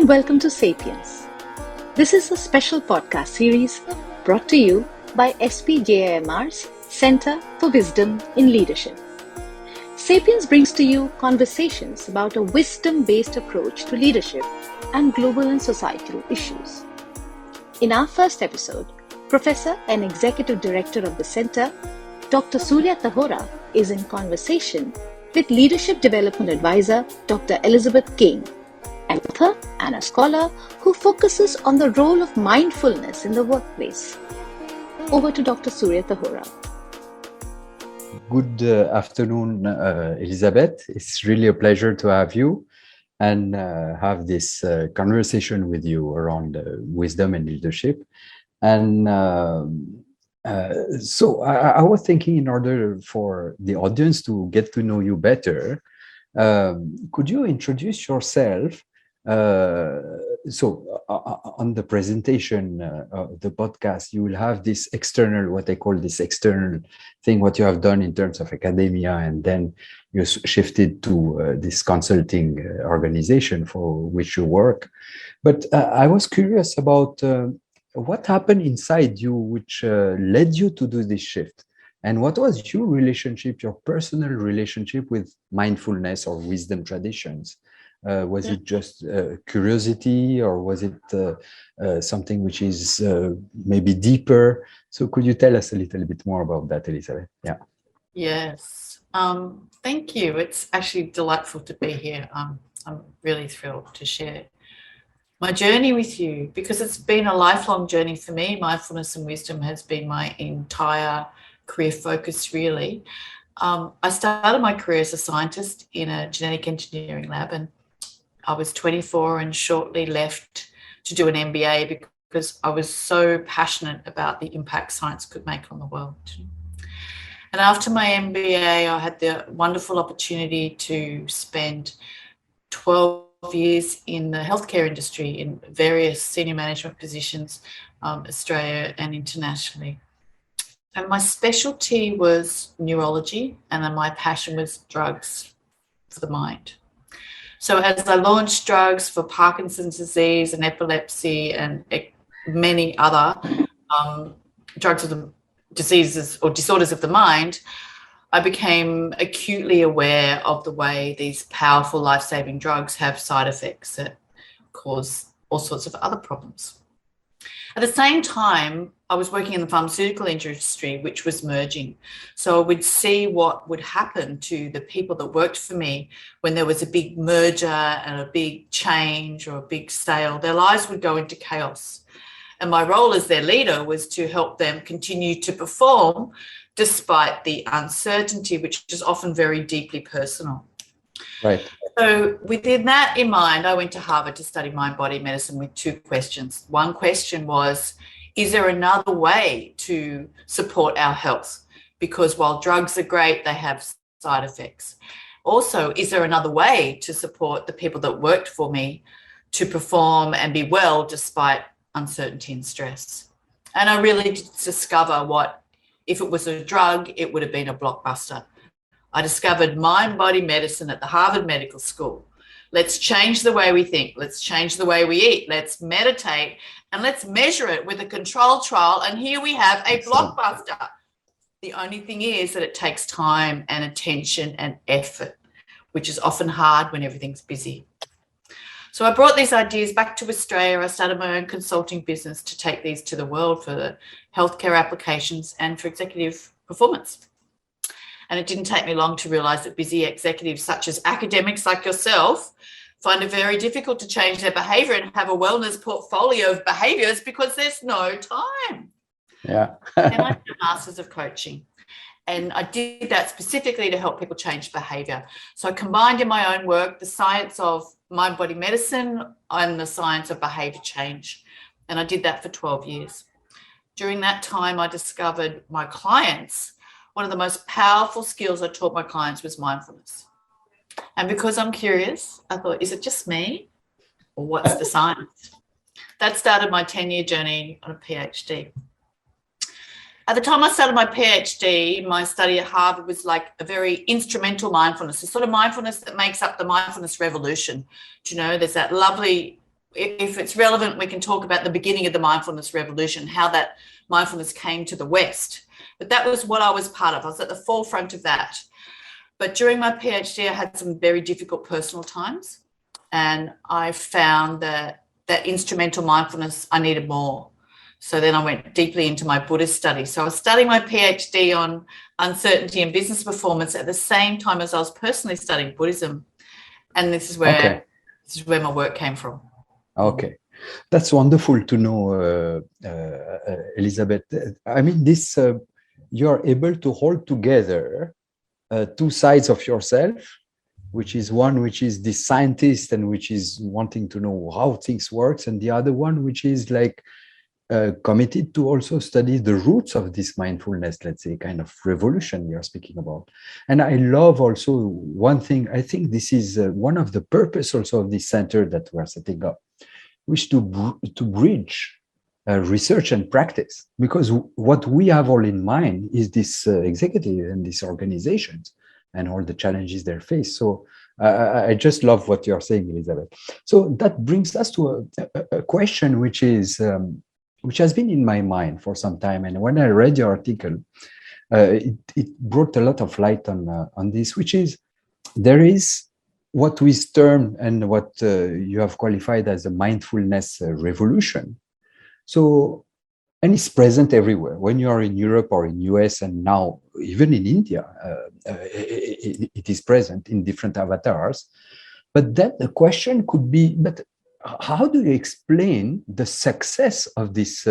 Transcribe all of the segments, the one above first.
and welcome to Sapience. This is a special podcast series brought to you by SPJIMR's Center for Wisdom in Leadership. Sapience brings to you conversations about a wisdom-based approach to leadership and global and societal issues. In our first episode, Professor and Executive Director of the Center, Dr. Surya Tahora, is in conversation with Leadership Development Advisor Dr. Elizabeth King, an author and a scholar who focuses on the role of mindfulness in the workplace. Over to Dr. Surya Tahora. Good afternoon, Elizabeth. It's really a pleasure to have you and have this conversation with you around wisdom and leadership. And so I was thinking, in order for the audience to get to know you better, could you introduce yourself? On the presentation of the podcast, you will have this external, what I call this external thing, what you have done in terms of academia, and then you shifted to this consulting organization for which you work. But I was curious about what happened inside you which led you to do this shift, and what was your relationship, your personal relationship with mindfulness or wisdom traditions? Was it just curiosity, or was it something which is maybe deeper? So could you tell us a little bit more about that, Elizabeth? Yeah. Yes. Thank you. It's actually delightful to be here. I'm really thrilled to share my journey with you, because it's been a lifelong journey for me. Mindfulness and wisdom has been my entire career focus, really. I started my career as a scientist in a genetic engineering lab, and I was 24 and shortly left to do an MBA because I was so passionate about the impact science could make on the world. And after my MBA, I had the wonderful opportunity to spend 12 years in the healthcare industry in various senior management positions, Australia and internationally. And my specialty was neurology, and then my passion was drugs for the mind. So as I launched drugs for Parkinson's disease and epilepsy and many other drugs of the diseases or disorders of the mind, I became acutely aware of the way these powerful life-saving drugs have side effects that cause all sorts of other problems. At the same time, I was working in the pharmaceutical industry, which was merging. So I would see what would happen to the people that worked for me when there was a big merger and a big change or a big sale. Their lives would go into chaos. And my role as their leader was to help them continue to perform despite the uncertainty, which is often very deeply personal. Right. So within that in mind, I went to Harvard to study mind-body medicine with two questions. One question was, is there another way to support our health? Because while drugs are great, they have side effects. Also, is there another way to support the people that worked for me to perform and be well despite uncertainty and stress? And I really did discover what, if it was a drug, it would have been a blockbuster. I discovered mind-body medicine at the Harvard Medical School. Let's change the way we think. Let's change the way we eat. Let's meditate, and let's measure it with a controlled trial. And here we have a blockbuster. The only thing is that it takes time and attention and effort, which is often hard when everything's busy. So I brought these ideas back to Australia. I started my own consulting business to take these to the world for the healthcare applications and for executive performance. And it didn't take me long to realise that busy executives, such as academics like yourself, find it very difficult to change their behaviour and have a wellness portfolio of behaviours because there's no time. Yeah. And I did a Masters of Coaching. And I did that specifically to help people change behaviour. So I combined in my own work the science of mind-body medicine and the science of behaviour change. And I did that for 12 years. During that time, I discovered my clients, one of the most powerful skills I taught my clients was mindfulness. And because I'm curious, I thought, is it just me? Or what's the science? That started my 10-year journey on a PhD. At the time I started my PhD, my study at Harvard was like a very instrumental mindfulness, the sort of mindfulness that makes up the mindfulness revolution. Do you know, there's that lovely if it's relevant, we can talk about the beginning of the mindfulness revolution, how that mindfulness came to the West. But that was what I was part of. I was at the forefront of that. But during my PhD, I had some very difficult personal times, and I found that instrumental mindfulness, I needed more. So then I went deeply into my Buddhist study. So I was studying my PhD on uncertainty and business performance at the same time as I was personally studying Buddhism. And this is where my work came from. Okay. That's wonderful to know, Elizabeth. I mean, this you're able to hold together two sides of yourself, which is one which is the scientist and which is wanting to know how things works, and the other one which is like committed to also study the roots of this mindfulness, let's say, kind of revolution you're speaking about. And I love also one thing, I think this is one of the purpose also of this center that we're setting up, which to bridge research and practice, because what we have all in mind is this executive and these organizations and all the challenges they face. So I just love what you're saying, Elizabeth. So that brings us to a question which is which has been in my mind for some time. And when I read your article, it brought a lot of light on this, which is there is what we term and what you have qualified as a mindfulness revolution. So, and it's present everywhere. When you are in Europe or in US, and now even in India, it is present in different avatars. But then the question could be, but how do you explain the success of this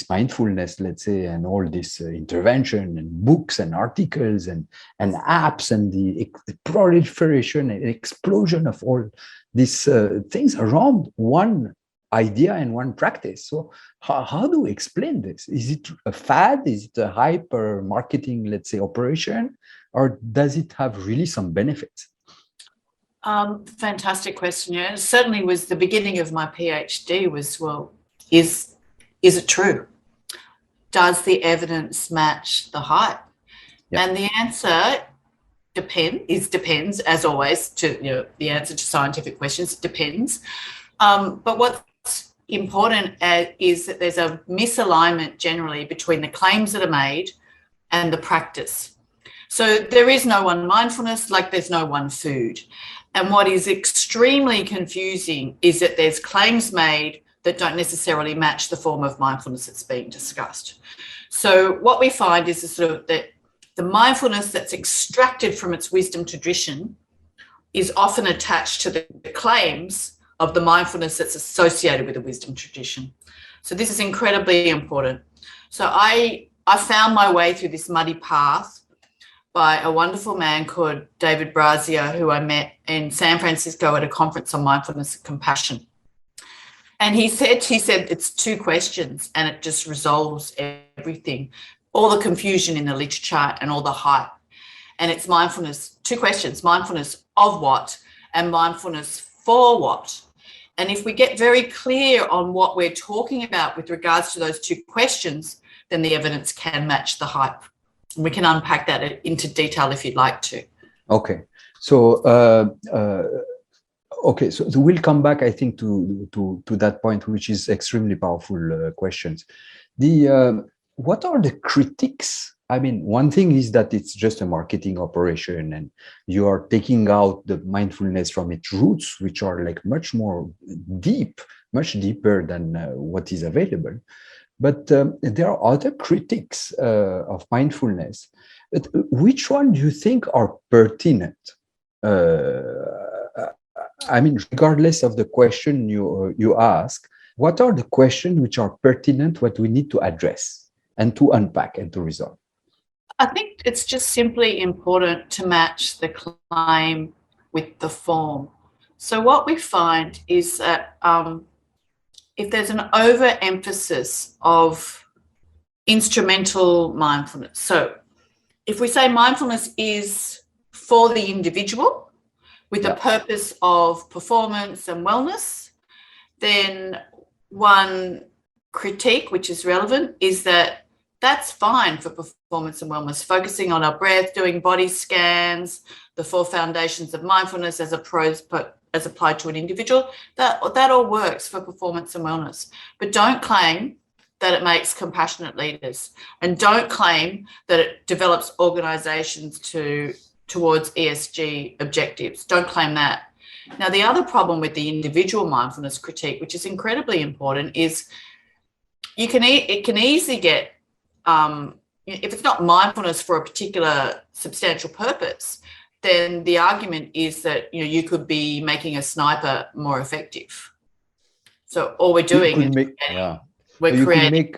mindfulness, let's say, and all this intervention and books and articles and apps and the proliferation and explosion of all these things around one idea and one practice? So how do we explain this? Is it a fad? Is it a hype or marketing, let's say, operation? Or does it have really some benefits? Fantastic question. Yeah, it certainly was the beginning of my PhD was, well, is it true? Does the evidence match the hype? Yeah. And the answer depends, as always, to the answer to scientific questions, it depends. But what's important is that there's a misalignment generally between the claims that are made and the practice. So there is no one mindfulness, like there's no one food. And what is extremely confusing is that there's claims made that don't necessarily match the form of mindfulness that's being discussed. So what we find is that the mindfulness that's extracted from its wisdom tradition is often attached to the claims of the mindfulness that's associated with the wisdom tradition. So this is incredibly important. So I found my way through this muddy path by a wonderful man called David Brazia, who I met in San Francisco at a conference on mindfulness and compassion. And he said it's two questions and it just resolves everything, all the confusion in the literature and all the hype. And it's mindfulness, two questions, mindfulness of what and mindfulness for what. And if we get very clear on what we're talking about with regards to those two questions, then the evidence can match the hype. We can unpack that into detail if you'd like to. Okay. So, so we'll come back, I think, to that point, which is extremely powerful questions. What are the critiques? I mean, one thing is that it's just a marketing operation and you are taking out the mindfulness from its roots, which are like much more deep, much deeper than what is available. But there are other critics of mindfulness. But which one do you think are pertinent? I mean, regardless of the question you ask, what are the questions which are pertinent, what we need to address and to unpack and to resolve? I think it's just simply important to match the claim with the form. So what we find is that if there's an overemphasis of instrumental mindfulness, so if we say mindfulness is for the individual with the purpose of performance and wellness, then one critique, which is relevant, is that that's fine for performance and wellness, focusing on our breath, doing body scans, the 4 foundations of mindfulness as as applied to an individual, that all works for performance and wellness. But don't claim that it makes compassionate leaders, and don't claim that it develops organizations towards ESG objectives. Don't claim that. Now, the other problem with the individual mindfulness critique, which is incredibly important, is it can easily get, if it's not mindfulness for a particular substantial purpose, then the argument is that you could be making a sniper more effective. So all we're doing is we're creating.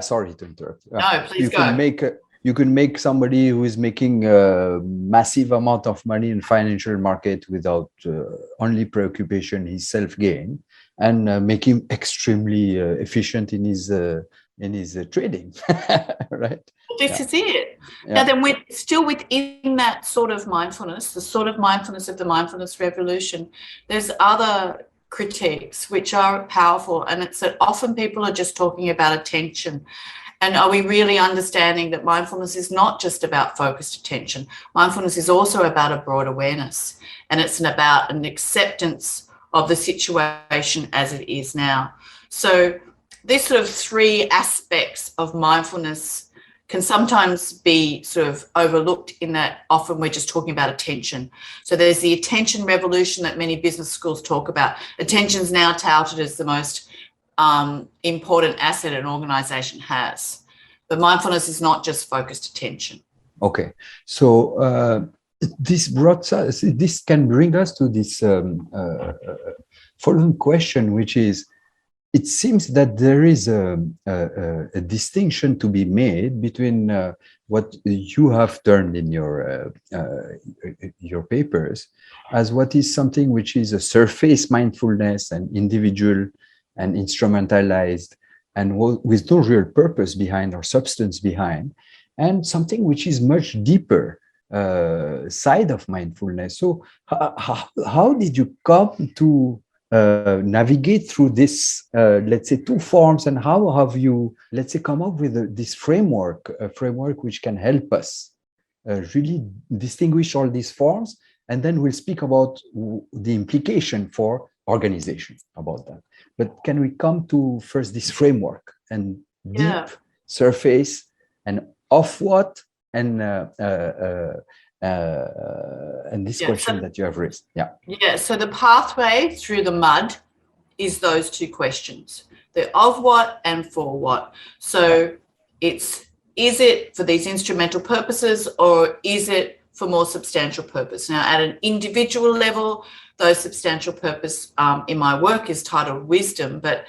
Sorry to interrupt. No, please go. You can make somebody who is making a massive amount of money in financial market without only preoccupation, his self-gain, and make him extremely efficient in his trading, right? This is it. Yeah. Now, then we're still within that sort of mindfulness, the sort of mindfulness of the mindfulness revolution. There's other critiques which are powerful, and it's that often people are just talking about attention. And are we really understanding that mindfulness is not just about focused attention? Mindfulness is also about a broad awareness, and it's about an acceptance of the situation as it is now. So these sort of three aspects of mindfulness can sometimes be sort of overlooked in that often we're just talking about attention. So there's the attention revolution that many business schools talk about. Attention is now touted as the most important asset an organization has. But mindfulness is not just focused attention. Okay. So this can bring us to this following question, which is, it seems that there is a distinction to be made between what you have turned in your papers as what is something which is a surface mindfulness and individual and instrumentalized and with no real purpose behind or substance behind, and something which is much deeper side of mindfulness. So how did you come to navigate through this, let's say, two forms, and how have you, let's say, come up with this framework, a framework which can help us really distinguish all these forms, and then we'll speak about the implication for organization about that. But can we come to first this framework and deep, surface, and off what, and this question that you have raised. So the pathway through the mud is those two questions, the of what and for what. So is it for these instrumental purposes, or is it for more substantial purpose? Now, at an individual level, those substantial purpose in my work is titled wisdom, but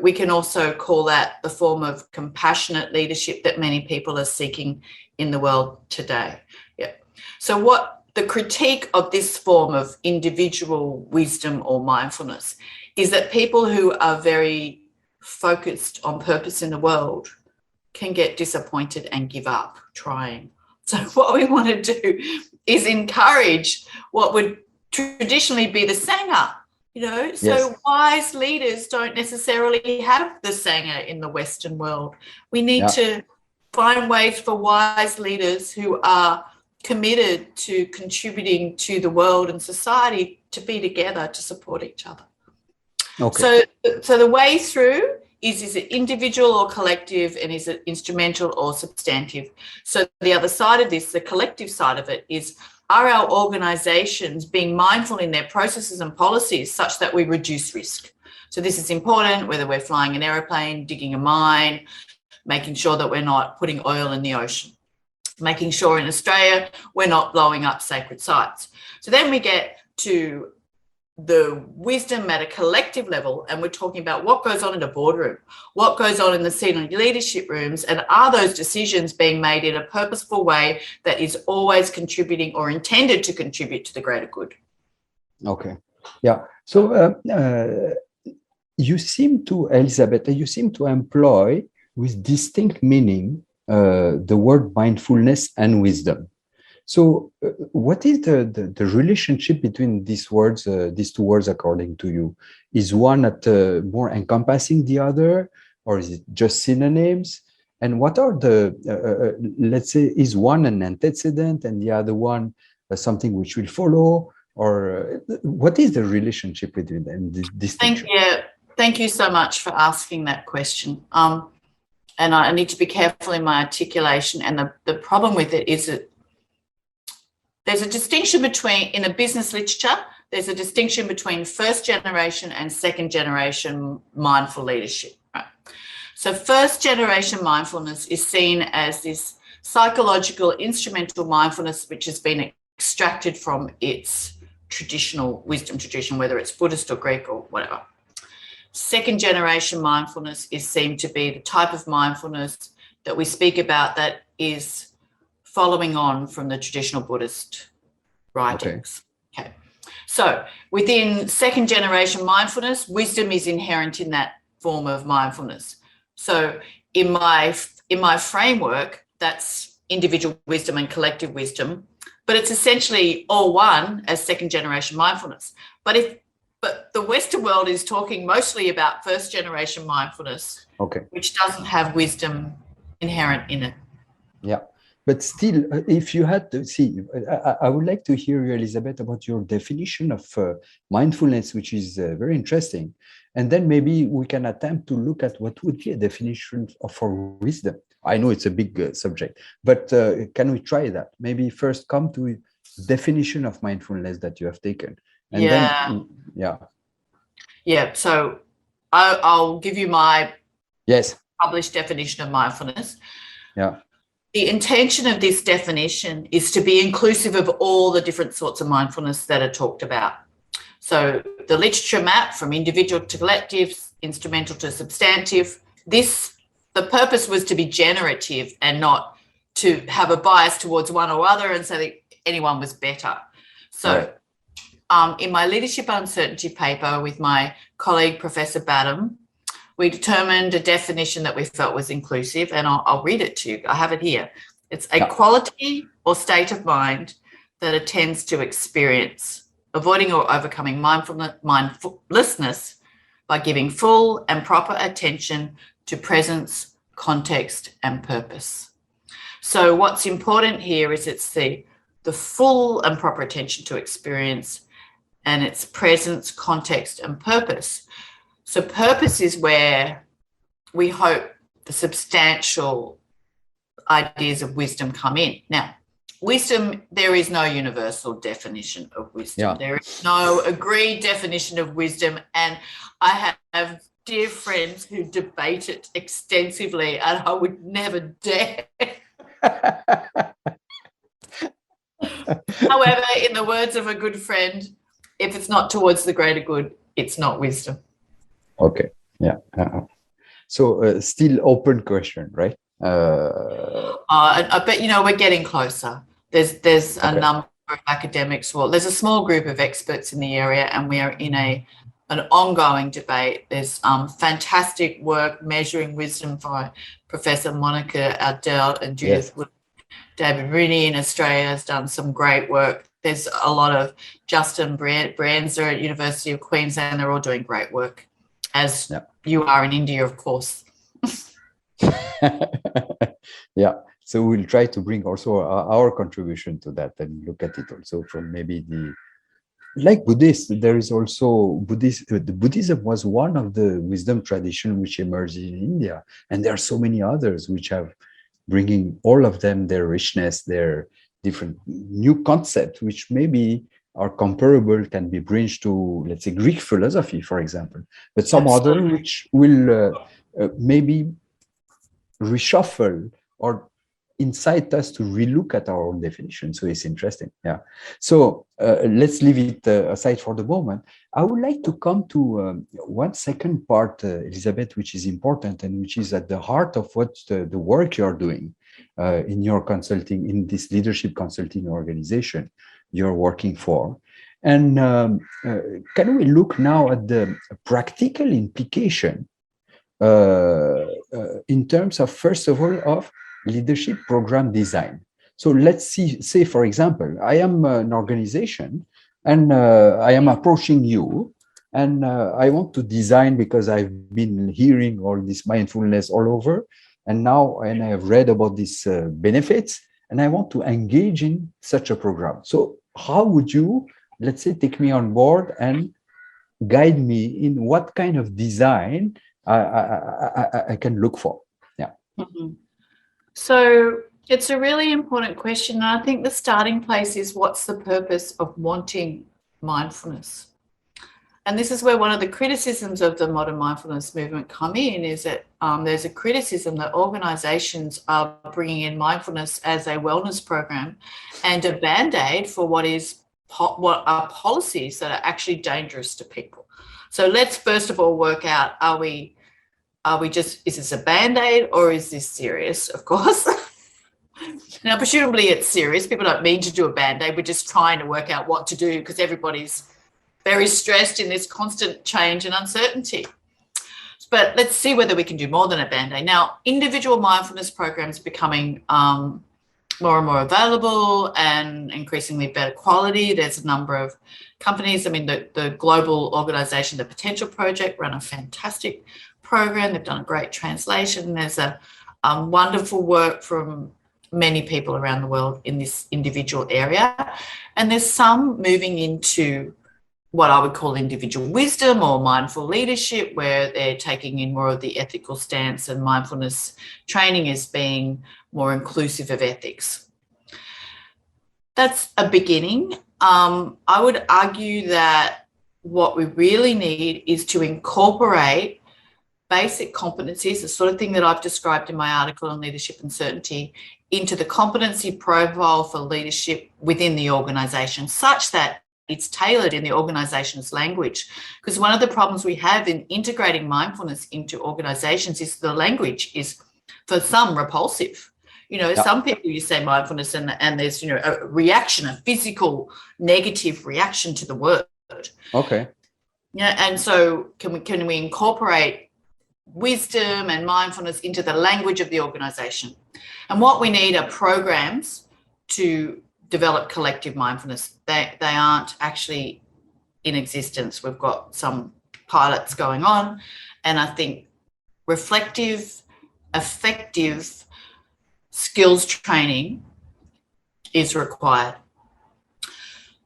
we can also call that the form of compassionate leadership that many people are seeking in the world today. So what the critique of this form of individual wisdom or mindfulness is that people who are very focused on purpose in the world can get disappointed and give up trying. So what we want to do is encourage what would traditionally be the Sangha, So wise leaders don't necessarily have the Sangha in the Western world. We need to find ways for wise leaders who are committed to contributing to the world and society to be together to support each other. Okay. So the way through is it individual or collective, and is it instrumental or substantive? So the other side of this, the collective side of it, is, are our organizations being mindful in their processes and policies such that we reduce risk? So this is important, whether we're flying an aeroplane, digging a mine, making sure that we're not putting oil in the ocean, making sure in Australia we're not blowing up sacred sites. So then we get to the wisdom at a collective level, and we're talking about what goes on in a boardroom, what goes on in the senior leadership rooms, and are those decisions being made in a purposeful way that is always contributing or intended to contribute to the greater good? Okay. Yeah. So you seem to, Elizabeth, employ with distinct meaning the word mindfulness and wisdom. So what is the relationship between these words, these two words, according to you? Is one more encompassing the other, or is it just synonyms? And what are the, let's say, is one an antecedent and the other one something which will follow? or what is the relationship between them, the distinction? Thank you so much for asking that question. And I need to be careful in my articulation. And the problem with it is that there's a distinction between, in the business literature, there's a distinction between first generation and second generation mindful leadership. Right? So first generation mindfulness is seen as this psychological instrumental mindfulness which has been extracted from its traditional wisdom tradition, whether it's Buddhist or Greek or whatever. Second generation mindfulness is seen to be the type of mindfulness that we speak about that is following on from the traditional Buddhist writings. Okay. So within second generation mindfulness, wisdom is inherent in that form of mindfulness. So in my framework, that's individual wisdom and collective wisdom, but it's essentially all one as second generation mindfulness. But the Western world is talking mostly about first generation mindfulness, which doesn't have wisdom inherent in it. Yeah. But still, if you had to see, I would like to hear you, Elizabeth, about your definition of mindfulness, which is very interesting. And then maybe we can attempt to look at what would be a definition for wisdom. I know it's a big subject, but can we try that? Maybe first come to definition of mindfulness that you have taken. And then, so I'll give you my published definition of mindfulness. Yeah. The intention of this definition is to be inclusive of all the different sorts of mindfulness that are talked about. So the literature map from individual to collective, instrumental to substantive, the purpose was to be generative and not to have a bias towards one or other and say that anyone was better. So in my leadership uncertainty paper with my colleague, Professor Badham, we determined a definition that we felt was inclusive, and I'll read it to you. I have it here. It's a quality or state of mind that attends to experience, avoiding or overcoming mindfulness by giving full and proper attention to presence, context, and purpose. So what's important here is it's the full and proper attention to experience and its presence, context, and purpose. So purpose is where we hope the substantial ideas of wisdom come in. Now, wisdom, there is no universal definition of wisdom. Yeah. There is no agreed definition of wisdom. And I have dear friends who debate it extensively, and I would never dare. However, in the words of a good friend, if it's not towards the greater good, it's not wisdom. Okay. Yeah. So still open question, right? But we're getting closer. There's a number of academics. Well, there's a small group of experts in the area, and we are in an ongoing debate. There's fantastic work measuring wisdom by Professor Monica Ardell and Judith Wood. David Rooney in Australia has done some great work. There's a lot of Justin Branzer at University of Queensland. They're all doing great work, as you are in India, of course. Yeah. So we'll try to bring also our contribution to that and look at it also from maybe like Buddhist, there is also Buddhism was one of the wisdom tradition which emerged in India. And there are so many others which have bringing all of them, their richness, their different new concepts, which maybe are comparable, can be bridged to, let's say, Greek philosophy, for example, but some other which will maybe reshuffle or incite us to relook at our own definition. So it's interesting. Yeah. So let's leave it aside for the moment. I would like to come to one second part, Elizabeth, which is important and which is at the heart of what the work you're doing in your consulting, in this leadership consulting organization you're working for. And can we look now at the practical implication in terms of, first of all, of leadership program design? So let's say, for example, I am an organization and I am approaching you and I want to design, because I've been hearing all this mindfulness all over, and I have read about these benefits, and I want to engage in such a program. So how would you let's say, take me on board and guide me in what kind of design I can look for. Yeah. Mm-hmm. So it's a really important question. And I think the starting place is, what's the purpose of wanting mindfulness? And this is where one of the criticisms of the modern mindfulness movement come in, is that there's a criticism that organizations are bringing in mindfulness as a wellness program and a band-aid for what are policies that are actually dangerous to people. So let's first of all work out, is this a band-aid or is this serious? Of course. Now, presumably it's serious. People don't mean to do a band-aid. We're just trying to work out what to do because everybody's very stressed in this constant change and uncertainty. But let's see whether we can do more than a band-aid. Now, individual mindfulness programs are becoming more and more available and increasingly better quality. There's a number of companies. I mean, the global organization, the Potential Project, run a fantastic program. They've done a great translation. There's a wonderful work from many people around the world in this individual area. And there's some moving into what I would call individual wisdom or mindful leadership, where they're taking in more of the ethical stance, and mindfulness training is being more inclusive of ethics. That's a beginning. I would argue that what we really need is to incorporate basic competencies, the sort of thing that I've described in my article on leadership uncertainty, into the competency profile for leadership within the organisation, such that it's tailored in the organisation's language. Because one of the problems we have in integrating mindfulness into organisations is the language is, for some, repulsive. Some people, you say mindfulness and there's, a reaction, a physical negative reaction to the word. Okay. And so can we incorporate wisdom and mindfulness into the language of the organisation? And what we need are programs to develop collective mindfulness. They aren't actually in existence. We've got some pilots going on, and I think reflective, effective skills training is required.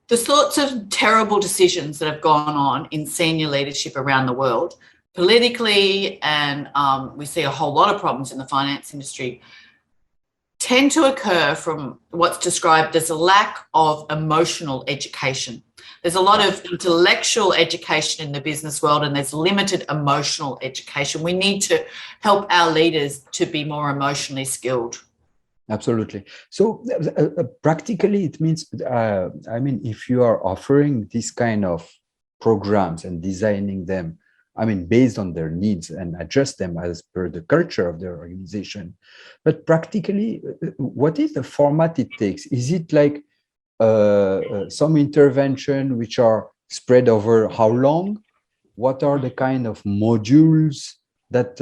The sorts of terrible decisions that have gone on in senior leadership around the world, politically, and we see a whole lot of problems in the finance industry, tend to occur from what's described as a lack of emotional education. There's a lot of intellectual education in the business world, and there's limited emotional education. We need to help our leaders to be more emotionally skilled. Absolutely. So practically, it means, if you are offering this kind of programs and designing them, based on their needs and adjust them as per the culture of their organization. But practically, what is the format it takes? Is it like some intervention which are spread over how long? What are the kind of modules that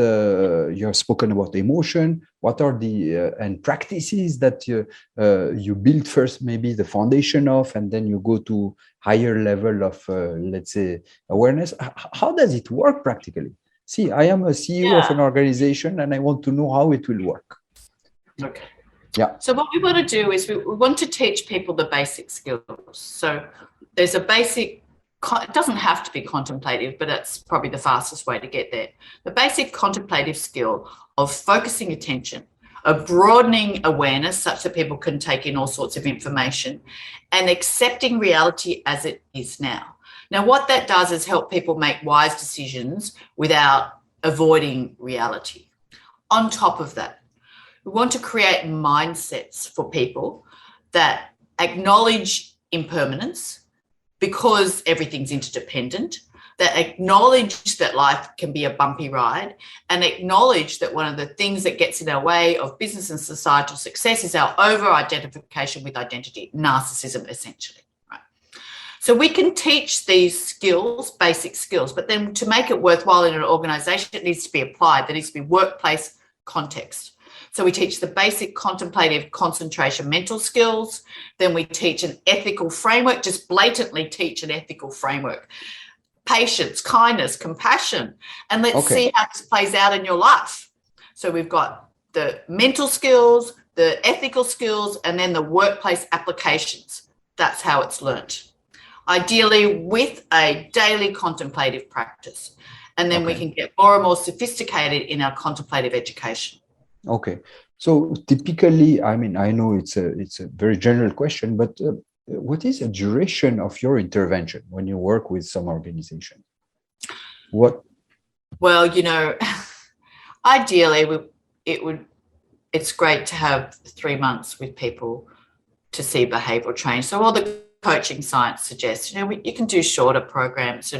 you have spoken about emotion? What are the and practices that you build first, maybe the foundation of, and then you go to higher level of, let's say, awareness? How does it work practically? See, I am a CEO of an organization, and I want to know how it will work. Okay. Yeah. So what we want to do is we want to teach people the basic skills. So there's a basic. It doesn't have to be contemplative, but it's probably the fastest way to get there. The basic contemplative skill of focusing attention, of broadening awareness such that people can take in all sorts of information, and accepting reality as it is now. Now, what that does is help people make wise decisions without avoiding reality. On top of that, we want to create mindsets for people that acknowledge impermanence, because everything's interdependent, that acknowledge that life can be a bumpy ride, and acknowledge that one of the things that gets in our way of business and societal success is our over-identification with identity, narcissism, essentially. Right? So we can teach these skills, basic skills, but then to make it worthwhile in an organisation, it needs to be applied. There needs to be workplace context. So we teach the basic contemplative concentration mental skills. Then we teach an ethical framework, just blatantly teach an ethical framework. Patience, kindness, compassion. And let's see how this plays out in your life. So we've got the mental skills, the ethical skills, and then the workplace applications. That's how it's learnt. ideally with a daily contemplative practice. And then we Okay. can get more and more sophisticated in our contemplative education. Okay. So typically, I mean, I know it's a very general question, but what is the duration of your intervention when you work with some organization? What? Well, ideally, it's great to have 3 months with people to see behavioural change. So all the coaching science suggests, you can do shorter programs,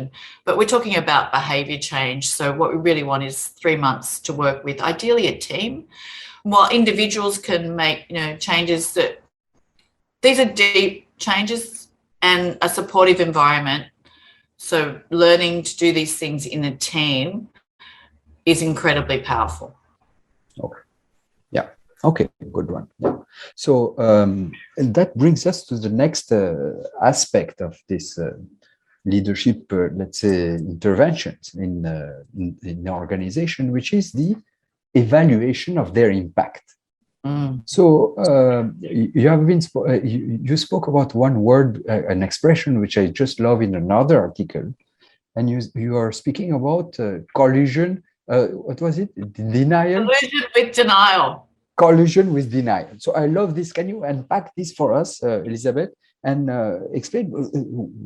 but we're talking about behaviour change. So what we really want is 3 months to work with, ideally a team. While individuals can make, changes these are deep changes and a supportive environment. So learning to do these things in a team is incredibly powerful. Okay. Yeah. Okay. Good one. Yeah. So and that brings us to the next aspect of this leadership, let's say, interventions in the organization, which is the evaluation of their impact. So you have been you spoke about one word, an expression which I just love in another article, and you are speaking about collusion. What was it? Denial. Collusion with denial. Collusion with denial. So I love this. Can you unpack this for us, Elizabeth, and explain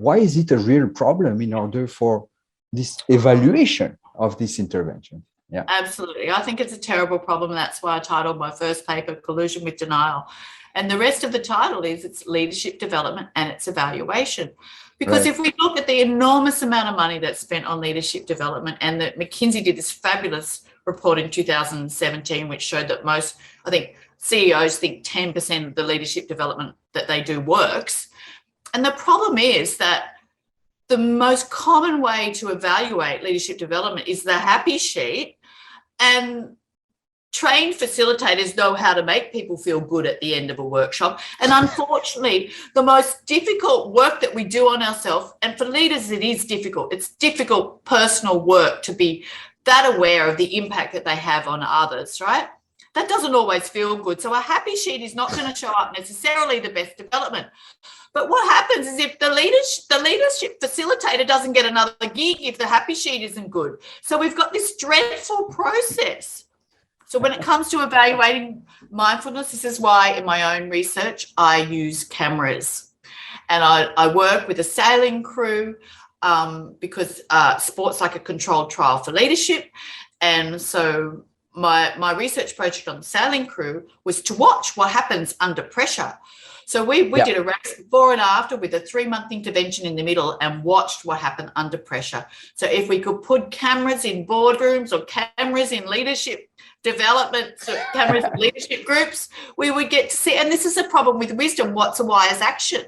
why is it a real problem in order for this evaluation of this intervention? Yeah, absolutely. I think it's a terrible problem. That's why I titled my first paper Collusion with Denial. And the rest of the title is it's leadership development and its evaluation. Because if we look at the enormous amount of money that's spent on leadership development, and that McKinsey did this fabulous report in 2017, which showed that most, I think, CEOs think 10% of the leadership development that they do works. And the problem is that the most common way to evaluate leadership development is the happy sheet. And trained facilitators know how to make people feel good at the end of a workshop. And unfortunately, the most difficult work that we do on ourselves, and for leaders, it is difficult. It's difficult personal work to be that aware of the impact that they have on others, right? That doesn't always feel good. So a happy sheet is not going to show up necessarily the best development. But what happens is if the leadership facilitator doesn't get another gig if the happy sheet isn't good. So we've got this dreadful process. So when it comes to evaluating mindfulness, this is why in my own research, I use cameras. And I work with a sailing crew because sport's like a controlled trial for leadership. And so my research project on the sailing crew was to watch what happens under pressure. So we did a race before and after with a 3-month intervention in the middle and watched what happened under pressure. So if we could put cameras in boardrooms or cameras in leadership development, so cameras in leadership groups, we would get to see, and this is a problem with wisdom, what's a wise action?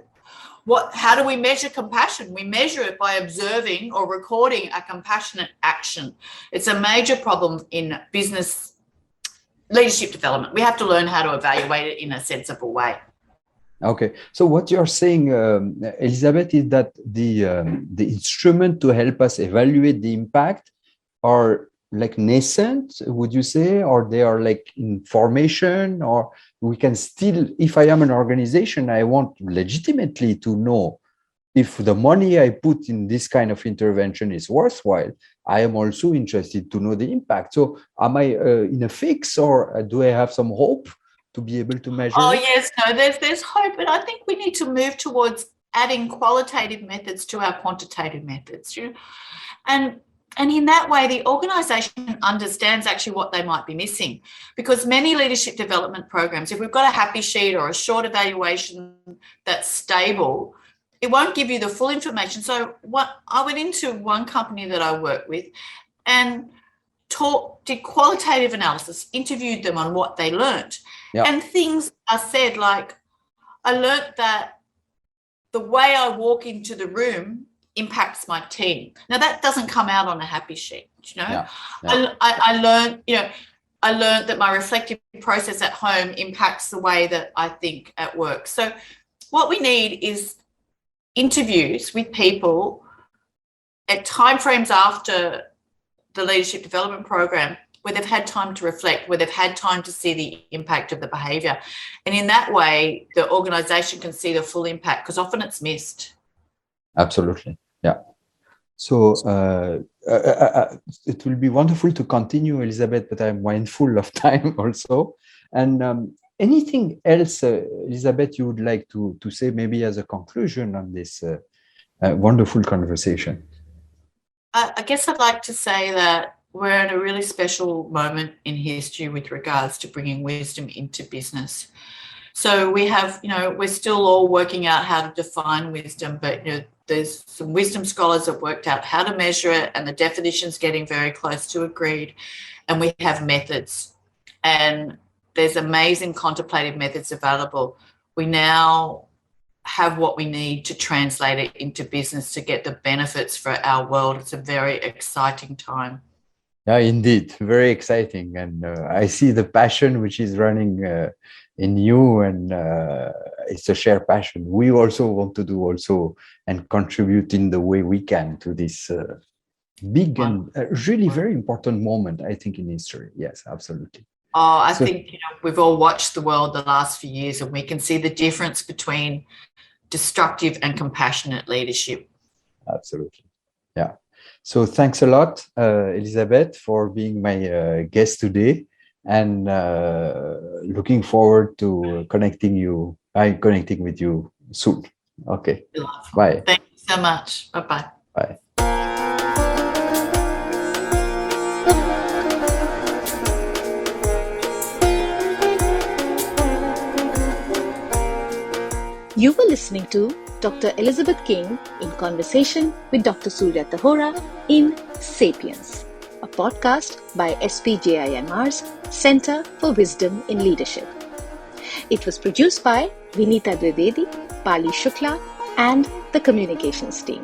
How do we measure compassion? We measure it by observing or recording a compassionate action. It's a major problem in business leadership development. We have to learn how to evaluate it in a sensible way. Okay, so what you're saying, Elizabeth, is that the instrument to help us evaluate the impact are like nascent, would you say, or they are like in formation, or we can still, if I am an organization, I want legitimately to know if the money I put in this kind of intervention is worthwhile. I am also interested to know the impact. So am I in a fix, or do I have some hope to be able to measure? Oh, yes, no, there's hope, but I think we need to move towards adding qualitative methods to our quantitative methods. And in that way, the organisation understands actually what they might be missing, because many leadership development programs, if we've got a happy sheet or a short evaluation that's stable, it won't give you the full information. So I went into one company that I work with and did qualitative analysis, interviewed them on what they learnt. Yep. And things are said like, I learnt that the way I walk into the room impacts my team. Now that doesn't come out on a happy sheet, Yeah. I learned that my reflective process at home impacts the way that I think at work. So what we need is interviews with people at timeframes after the leadership development program where they've had time to reflect, where they've had time to see the impact of the behaviour. And in that way, the organisation can see the full impact, because often it's missed. Absolutely. Yeah. So it will be wonderful to continue, Elizabeth, but I'm mindful of time also. And anything else, Elizabeth, you would like to say maybe as a conclusion on this wonderful conversation? I guess I'd like to say that we're in a really special moment in history with regards to bringing wisdom into business. So we have, we're still all working out how to define wisdom, but there's some wisdom scholars that worked out how to measure it, and the definition's getting very close to agreed. And we have methods, and there's amazing contemplative methods available. We now have what we need to translate it into business to get the benefits for our world. It's a very exciting time. Yeah, indeed, very exciting. And I see the passion which is running in you, and it's a shared passion. We also want to do also and contribute in the way we can to this big and really very important moment, I think, in history. Yes, absolutely. I think we've all watched the world the last few years, and we can see the difference between destructive and compassionate leadership. Absolutely. Yeah. So thanks a lot, Elizabeth, for being my guest today, and looking forward to connecting with you soon. Okay. Bye. Thank you so much. Bye-bye. Bye. You were listening to Dr. Elizabeth King in conversation with Dr. Surya Tahora in Sapience, a podcast by SPJIMR's Center for Wisdom in Leadership. It was produced by Vinita Dwivedi, Pali Shukla, and the communications team.